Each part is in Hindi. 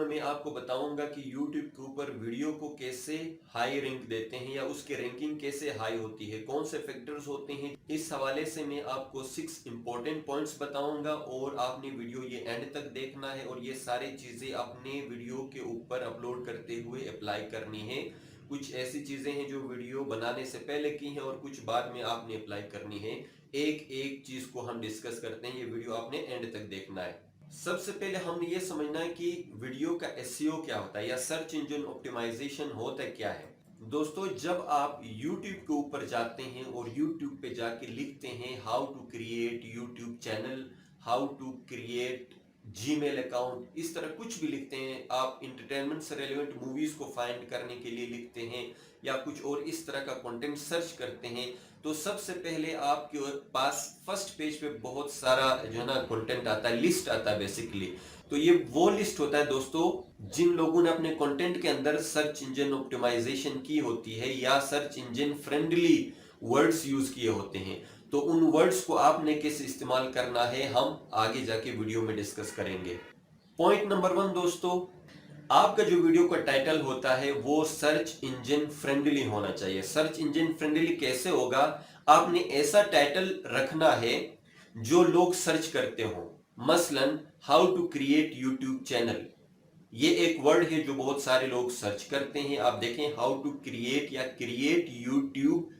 मैं आपको बताऊंगा कि YouTube के ऊपर वीडियो को कैसे हाई रैंक देते हैं या उसकी रैंकिंग कैसे हाई होती है, कौन से फैक्टर्स होते हैं। इस हवाले से मैं आपको 6 इंपॉर्टेंट पॉइंट्स बताऊंगा और आपने वीडियो ये एंड तक देखना है और ये सारी चीजें अपने वीडियो के ऊपर अपलोड करते हुए अप्लाई करनी है। कुछ ऐसी चीजें हैं जो वीडियो बनाने से पहले की हैं और कुछ बाद में आपने अप्लाई करनी है। एक एक चीज को हम डिस्कस करते हैं, ये वीडियो आपने एंड तक देखना है। सबसे पहले हमने ये समझना है कि वीडियो का एसईओ क्या होता है या सर्च इंजन ऑप्टिमाइजेशन होता क्या है। दोस्तों, जब आप YouTube के ऊपर जाते हैं और YouTube पे जाके लिखते हैं how to create YouTube channel, how to create Gmail account, इस तरह कुछ भी लिखते हैं, आप इंटरटेनमेंट से रिलेवेंट मूवीज को फाइंड करने के लिए लिखते हैं या कुछ और इस तरह का कंटेंट सर्च करते हैं, तो सबसे पहले आपके पास फर्स्ट पेज पे बहुत सारा जो है ना कंटेंट आता है, लिस्ट आता है बेसिकली। तो ये वो लिस्ट होता है दोस्तों जिन लोगों ने अपने कंटेंट के अंदर सर्च इंजन ऑप्टिमाइजेशन की होती है या search engine friendly words use किए होते हैं। तो उन वर्ड्स को आपने कैसे इस्तेमाल करना है हम आगे जाके वीडियो में डिस्कस करेंगे। पॉइंट नंबर 1 दोस्तों, आपका जो वीडियो का टाइटल होता है वो सर्च इंजन फ्रेंडली होना चाहिए। सर्च इंजन फ्रेंडली कैसे होगा? आपने ऐसा टाइटल रखना है जो लोग सर्च करते हो। मसलन how to create YouTube channel, ये एक वर्ड है जो बहुत सारे लोग सर्च करते हैं। आप देखें हाउ टू क्रिएट या क्रिएट यूट्यूब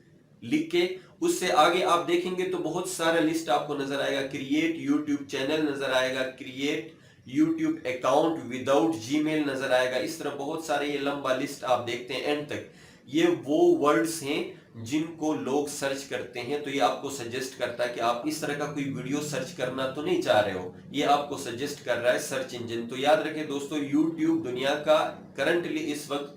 लिख के उससे आगे आप देखेंगे तो बहुत सारा लिस्ट आपको नजर आएगा। क्रिएट यूट्यूब चैनल नजर आएगा, create YouTube account without Gmail नजर आएगा। इस तरह बहुत सारे ये लंबा लिस्ट आप देखते हैं एंड तक। ये वो वर्ड्स हैं जिनको लोग सर्च करते हैं। तो ये आपको सजेस्ट करता है कि आप इस तरह का कोई वीडियो सर्च करना तो नहीं चाह रहे हो, ये आपको सजेस्ट कर रहा है सर्च इंजन। तो याद रखें दोस्तों, यूट्यूब दुनिया का करंटली इस वक्त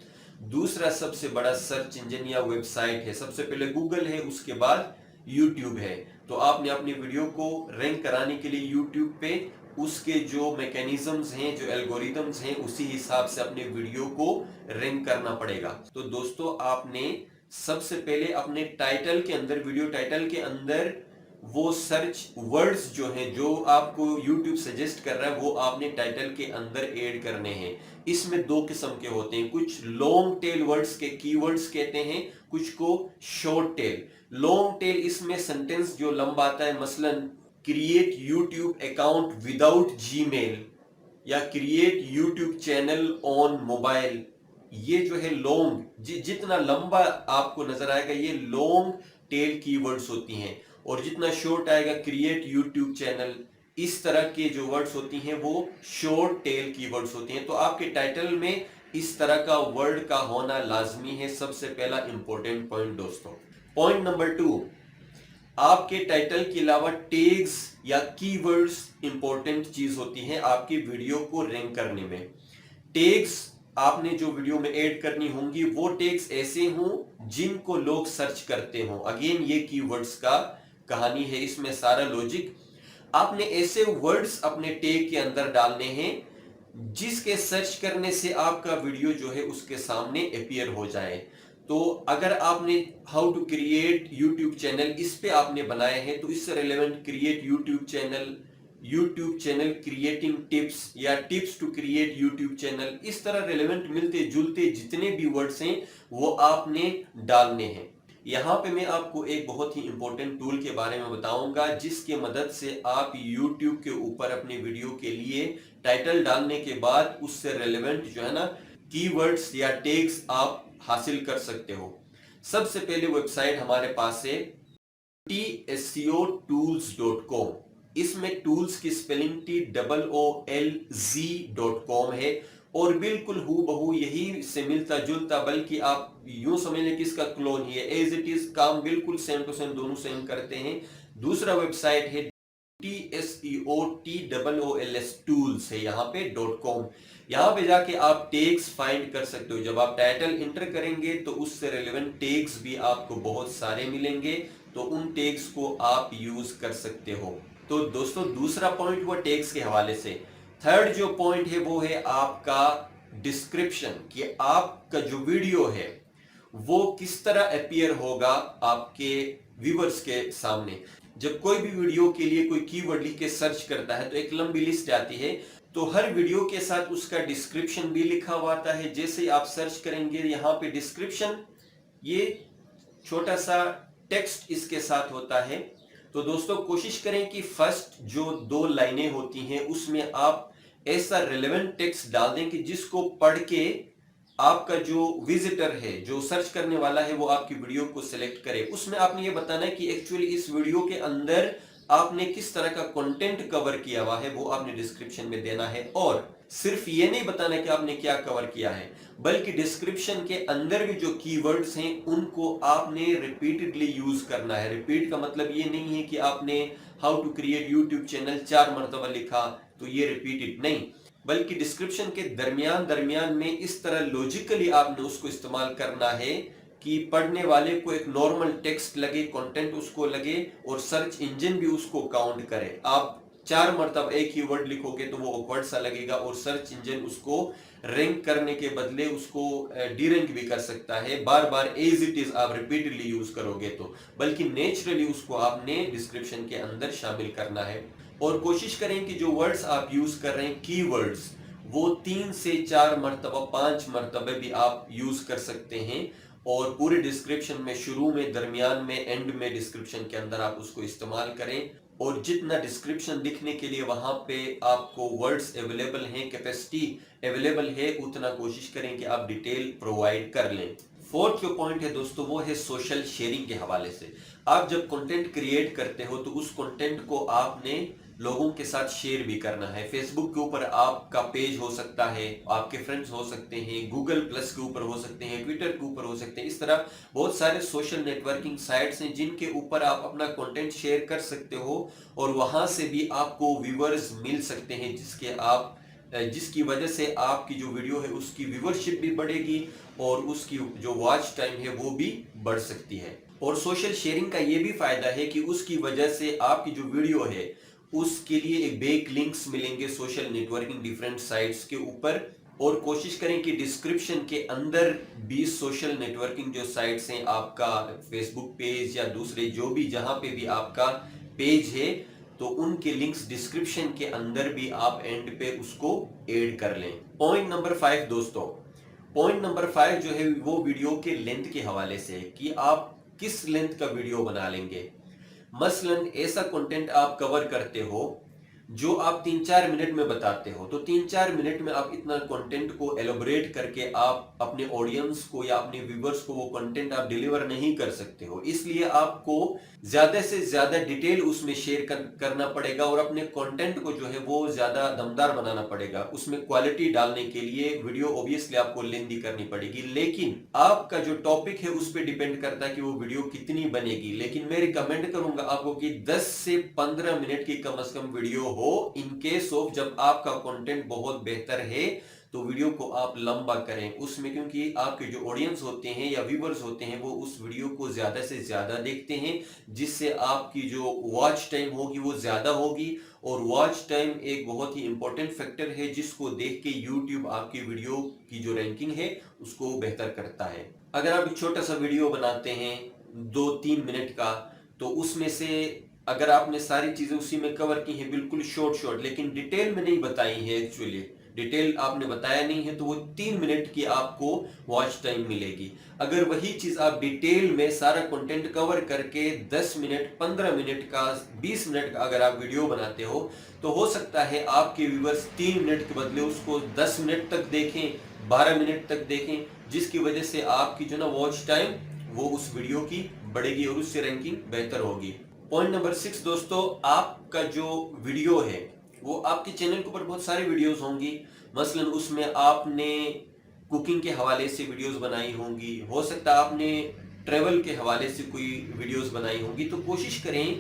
दूसरा सबसे बड़ा सर्च इंजन या वेबसाइट है। सबसे पहले गूगल है, उसके बाद यूट्यूब है। तो आपने अपनी वीडियो को रैंक कराने के लिए यूट्यूब पे उसके जो मैकेनिज्म्स हैं, जो एल्गोरिथम्स हैं, उसी हिसाब से अपने वीडियो को रैंक करना पड़ेगा। तो दोस्तों, आपने सबसे पहले अपने टाइटल के अंदर, वीडियो टाइटल के अंदर वो सर्च वर्ड्स जो हैं, जो आपको YouTube सजेस्ट कर रहा है, वो आपने टाइटल के अंदर ऐड करने हैं। इसमें दो किस्म के होते हैं, कुछ लॉन्ग टेल वर्ड्स के कीवर्ड्स कहते हैं, कुछ को शॉर्ट टेल। लॉन्ग टेल इसमें सेंटेंस जो लंबा आता है, मसलन create YouTube account without Gmail या create YouTube channel on mobile, ये जो है लॉन्ग, जितना लंबा आपको नजर आएगा ये लॉन्ग टेल कीवर्ड्स होती हैं। और जितना शॉर्ट आएगा क्रिएट यूट्यूब चैनल, इस तरह के जो वर्ड्स होती हैं वो शॉर्ट टेल कीवर्ड्स होती हैं। तो आपके टाइटल में इस तरह का वर्ड का होना लाजमी है। सबसे पहला इंपॉर्टेंट पॉइंट दोस्तों। पॉइंट नंबर 2, आपके टाइटल के अलावा टैग्स या कीवर्ड्स इंपॉर्टेंट चीज होती हैं आपकी वीडियो को रैंक करने में। टैग्स आपने जो वीडियो में ऐड करनी होंगी वो टैग्स ऐसे हों जिनको लोग सर्च करते हों। अगेन ये कीवर्ड्स का कहानी है, इसमें सारा लॉजिक। आपने ऐसे वर्ड्स अपने टैग के अंदर डालने हैं जिसके सर्च करने से आपका वीडियो जो है उसके सामने अपीयर हो जाए। तो अगर आपने how to create YouTube channel इस पे आपने बनाए हैं तो इससे relevant create YouTube channel creating tips या tips to create YouTube channel, इस तरह रिलेवेंट मिलते जुलते जितने भी वर्ड्स हैं वो आपने डालने हैं। यहां पे मैं आपको एक बहुत ही इंपॉर्टेंट टूल के बारे में बताऊंगा जिसके मदद से आप YouTube के ऊपर अपने वीडियो के लिए टाइटल डालने के बाद उससे रिलेवेंट जो है ना कीवर्ड्स या टैग्स आप हासिल कर सकते हो। सबसे पहले वेबसाइट हमारे पास है tseotools.com। इसमें टूल्स की स्पेलिंग TOOLZ.com है और बिल्कुल हूबहू यही से मिलता जुलता, बल्कि आप यूं समझ लें कि इसका क्लोन ही है। एज इट इज काम बिल्कुल सेम टू सेम, दोनों सेम करते हैं। दूसरा वेबसाइट है TSEOTOOLS टूल्स है यहाँ पे .com। यहाँ पे जाके आप टैग्स फाइंड कर सकते हो। जब आप टाइटल इंटर करेंगे तो उससे रिलेवेंट टैग्स भी आपको बहुत सारे मिलेंगे, तो उन टैग्स को आप यूज कर सकते हो। तो दोस्तों, दूसरा पॉइंट वो टैग्स के हवाले से। थर्ड जो पॉइंट है वो है आपका डिस्क्रिप्शन, कि आपका जो वीडियो है वो किस तरह अपीयर होगा आपके व्यूअर्स के सामने। जब कोई भी वीडियो के लिए कोई कीवर्ड लिख के सर्च करता है तो एक लंबी लिस्ट आती है। तो हर वीडियो के साथ उसका डिस्क्रिप्शन भी लिखा हुआ आता है। जैसे आप सर्च करेंगे यहाँ पे डिस्क्रिप्शन, ये छोटा सा टेक्स्ट इसके साथ होता है। तो दोस्तों कोशिश करें कि फर्स्ट जो 2 लाइनें होती हैं उसमें आप ऐसा रिलेवेंट टेक्स्ट डाल दें कि जिसको पढ़ के आपका जो विजिटर है, जो सर्च करने वाला है, वो आपकी वीडियो को सिलेक्ट करे। उसमें आपने ये बताना है कि एक्चुअली इस वीडियो के अंदर आपने किस तरह का कंटेंट कवर किया हुआ है, वो आपने डिस्क्रिप्शन में देना है। और सिर्फ ये नहीं बताना कि आपने क्या कवर किया है, बल्कि डिस्क्रिप्शन के अंदर भी जो कीवर्ड्स हैं उनको आपने रिपीटेडली यूज करना है। रिपीट का मतलब ये नहीं है कि आपने how to create YouTube channel 4 मरतबा लिखा तो ये रिपीटेड नहीं, बल्कि डिस्क्रिप्शन के दरमियान दरमियान में इस तरह लॉजिकली आपने उसको इस्तेमाल करना है कि पढ़ने वाले को एक नॉर्मल टेक्स्ट लगे, कंटेंट उसको लगे और सर्च इंजन भी उसको काउंट करे। आप 4 मरतबा एक ही वर्ड लिखोगे तो वो ऑकवर्ड सा लगेगा और सर्च इंजन उसको रैंक करने के बदले उसको डीरैंक भी कर सकता है, बार बार एज इट इज आप रिपीटली यूज करोगे तो। बल्कि नेचुरली उसको आपने डिस्क्रिप्शन के अंदर शामिल करना है। और कोशिश करें कि जो वर्ड्स आप यूज कर रहे हैं कीवर्ड्स, वो 3 से 4 मरतबा 5 मरतबे भी आप यूज कर सकते हैं। और पूरे डिस्क्रिप्शन में शुरू में, दरमियान में, एंड में डिस्क्रिप्शन के अंदर आप उसको इस्तेमाल करें। और जितना डिस्क्रिप्शन लिखने के लिए वहां पे आपको वर्ड्स अवेलेबल हैं, कैपेसिटी अवेलेबल है, उतना कोशिश करें कि आप डिटेल प्रोवाइड कर लें। फोर्थ जो पॉइंट है दोस्तों वो है सोशल शेयरिंग के हवाले से। आप जब कंटेंट क्रिएट करते हो तो उस कंटेंट को आपने लोगों के साथ शेयर भी करना है। फेसबुक के ऊपर आपका पेज हो सकता है, आपके फ्रेंड्स हो सकते हैं, गूगल प्लस के ऊपर हो सकते हैं, ट्विटर के ऊपर हो सकते हैं। इस तरह बहुत सारे सोशल नेटवर्किंग साइट्स हैं जिनके ऊपर आप अपना कंटेंट शेयर कर सकते हो और वहां से भी आपको व्यूअर्स मिल सकते हैं जिसकी वजह से आपकी जो वीडियो है उसकी व्यूअरशिप भी बढ़ेगी और उसकी जो वॉच टाइम है वो भी बढ़ सकती है। और सोशल शेयरिंग का ये भी फायदा है कि उसकी वजह से आपकी जो वीडियो है उसके लिए एक बैक लिंक्स मिलेंगे सोशल नेटवर्किंग डिफरेंट साइट्स के ऊपर। और कोशिश करें कि डिस्क्रिप्शन के अंदर भी सोशल नेटवर्किंग जो साइट्स हैं, आपका फेसबुक पेज या दूसरे जो भी जहां पे भी आपका पेज है, तो उनके लिंक्स डिस्क्रिप्शन के अंदर भी आप एंड पे उसको ऐड कर लें। पॉइंट नंबर 5 दोस्तों, पॉइंट नंबर 5 जो है वो वीडियो के लेंथ के हवाले से है कि आप किस लेंथ का वीडियो बना लेंगे। मसलन ऐसा कंटेंट आप कवर करते हो जो आप 3-4 मिनट में बताते हो, तो 3-4 मिनट में आप इतना कंटेंट को एलोबरेट करके आप अपने ऑडियंस को या अपने व्यूअर्स को वो कंटेंट आप डिलीवर नहीं कर सकते हो। इसलिए आपको ज्यादा से ज्यादा डिटेल उसमें शेयर करना पड़ेगा और अपने कंटेंट को जो है वो ज्यादा दमदार बनाना पड़ेगा। उसमें क्वालिटी डालने के लिए वीडियो ऑब्वियसली आपको लेंथी करनी पड़ेगी, लेकिन आपका जो टॉपिक है उस पर डिपेंड करता है कि वो वीडियो कितनी बनेगी। लेकिन मैं रिकमेंड करूंगा आपको कि 10 से 15 मिनट की कम से कम वीडियो हो। इन केस ऑफ जब आपका कंटेंट बहुत बेहतर है तो वीडियो को आप लंबा करें उसमें, क्योंकि आपके जो ऑडियंस होते हैं या व्यूअर्स होते हैं वो उस वीडियो को ज्यादा से ज्यादा देखते हैं, जिससे आपकी जो वॉच टाइम होगी वो ज्यादा होगी। और वॉच टाइम एक बहुत ही इंपॉर्टेंट फैक्टर है जिसको देख के यूट्यूब आपकी वीडियो की जो रैंकिंग है उसको बेहतर करता है। अगर आप एक छोटा सा वीडियो बनाते हैं 2-3 मिनट का, तो उसमें से अगर आपने सारी चीजें उसी में कवर की हैं, बिल्कुल शॉर्ट लेकिन डिटेल में नहीं बताई है, एक्चुअली डिटेल आपने बताया नहीं है, तो वो 3 मिनट की आपको वॉच टाइम मिलेगी। अगर वही चीज आप डिटेल में सारा कंटेंट कवर करके 10 मिनट, 15 मिनट का, 20 मिनट का अगर आप वीडियो बनाते हो, तो हो सकता है आपके व्यूअर्स 3 मिनट के बदले उसको 10 मिनट तक देखें, 12 मिनट तक देखें, जिसकी वजह से आपकी जो ना वॉच टाइम वो उस वीडियो की बढ़ेगी और उससे रैंकिंग बेहतर होगी। पॉइंट नंबर 6 दोस्तों, आपका जो वीडियो है वो आपके चैनल के ऊपर बहुत सारी वीडियोस होंगी। मसलन उसमें आपने कुकिंग के हवाले से वीडियोस बनाई होंगी, हो सकता है आपने ट्रेवल के हवाले से कोई वीडियोस बनाई होंगी। तो कोशिश करें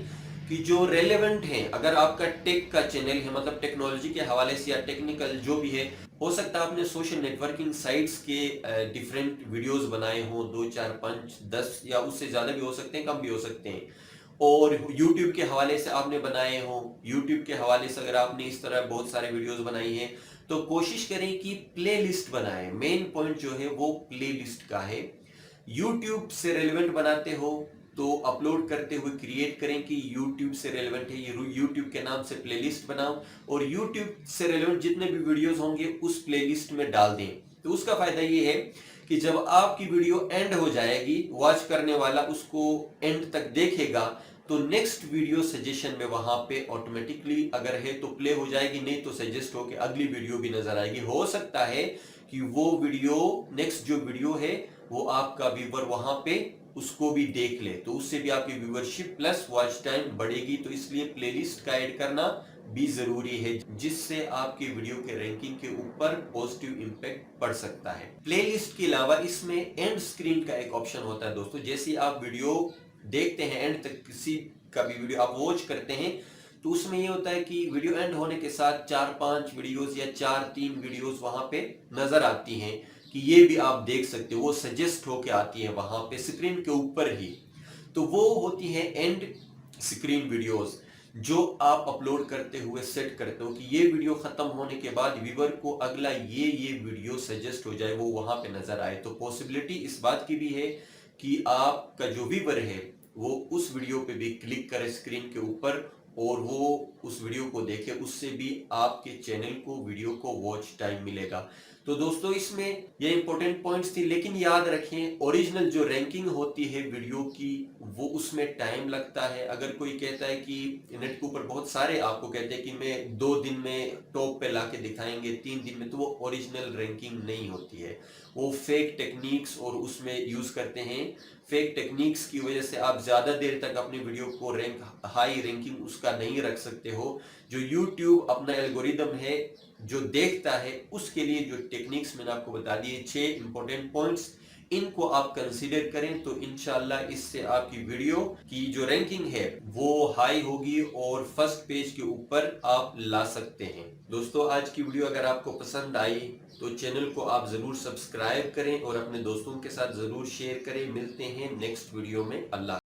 कि जो रेलेवेंट हैं, अगर आपका टेक का चैनल है, मतलब टेक्नोलॉजी के हवाले से या टेक्निकल जो भी है, हो सकता है आपने सोशल नेटवर्किंग साइट्स के डिफरेंट वीडियोस बनाए हो, 2, 4, 5, 10 या उससे ज्यादा भी हो सकते हैं, कम भी हो सकते हैं। और YouTube के हवाले से आपने बनाए हो, YouTube के हवाले से अगर आपने इस तरह बहुत सारे वीडियोस बनाई हैं, तो कोशिश करें कि प्लेलिस्ट बनाएं। मेन पॉइंट जो है वो प्लेलिस्ट का है। YouTube से रेलेवेंट बनाते हो तो अपलोड करते हुए क्रिएट करें कि YouTube से रेलेवेंट है, ये YouTube के नाम से प्लेलिस्ट बनाओ और YouTube से रेलेवेंट जितने भी वीडियोस होंगे उस प्लेलिस्ट में डाल दें। तो उसका फायदा ये है कि जब आपकी वीडियो एंड हो जाएगी, वॉच करने वाला उसको एंड तक देखेगा, तो नेक्स्ट वीडियो सजेशन में वहां पे ऑटोमेटिकली अगर है तो प्ले हो जाएगी, नहीं तो सजेस्ट होकर अगली वीडियो भी नजर आएगी। हो सकता है कि वो वीडियो नेक्स्ट जो वीडियो है वो आपका व्यूवर वहां पे उसको भी देख ले, तो उससे भी आपकी व्यूवरशिप प्लस वॉच टाइम बढ़ेगी। तो इसलिए प्लेलिस्ट का ऐड करना भी जरूरी है, जिससे आपके वीडियो के रैंकिंग के ऊपर पॉजिटिव इंपैक्ट पड़ सकता है। प्लेलिस्ट के अलावा इसमें एंड स्क्रीन का एक ऑप्शन होता है दोस्तों। जैसे आप वीडियो देखते हैं एंड तक, किसी का भी वीडियो आप वॉच करते हैं, तो उसमें ये होता है कि वीडियो एंड होने के साथ 4-5 वीडियोस या 4-3 वीडियोस वहां पे नजर आती हैं कि ये भी आप देख सकते हो, वो सजेस्ट होके आती है वहां पे स्क्रीन के ऊपर ही। तो वो होती है एंड स्क्रीन वीडियोस, जो आप अपलोड करते हुए सेट करते हो कि ये वीडियो खत्म होने के बाद व्यूअर को अगला ये वीडियो सजेस्ट हो जाए, वो वहां पे नजर आए। तो पॉसिबिलिटी इस बात की भी है कि आपका जो व्यूअर है वो उस वीडियो पे भी क्लिक करे स्क्रीन के ऊपर और वो उस वीडियो को देखे, उससे भी आपके चैनल को वीडियो को वॉच टाइम मिलेगा। तो दोस्तों इसमें ये इंपॉर्टेंट पॉइंट्स थी, लेकिन याद रखें ओरिजिनल जो रैंकिंग होती है वीडियो की वो उसमें टाइम लगता है। अगर कोई कहता है कि नेट के ऊपर बहुत सारे आपको कहते हैं कि मैं 2 दिन में टॉप पे लाके दिखाएंगे, 3 दिन में, तो वो ओरिजिनल रैंकिंग नहीं होती है। वो फेक टेक्निक्स और उसमें यूज करते हैं। फेक टेक्निक्स की वजह से आप ज्यादा देर तक अपनी वीडियो को हाई रैंकिंग उसका नहीं रख सकते हो। जो YouTube अपना एल्गोरिदम है जो देखता है, उसके लिए जो टेक्निक्स मैंने आपको बता दिए 6 इंपॉर्टेंट पॉइंट्स, इनको आप कंसीडर करें तो इंशाल्लाह इससे आपकी वीडियो की जो रैंकिंग है वो हाई होगी और फर्स्ट पेज के ऊपर आप ला सकते हैं। दोस्तों आज की वीडियो अगर आपको पसंद आई तो चैनल को आप जरूर सब्सक्राइब करें और अपने दोस्तों के साथ जरूर शेयर करें। मिलते हैं नेक्स्ट वीडियो में। अल्लाह।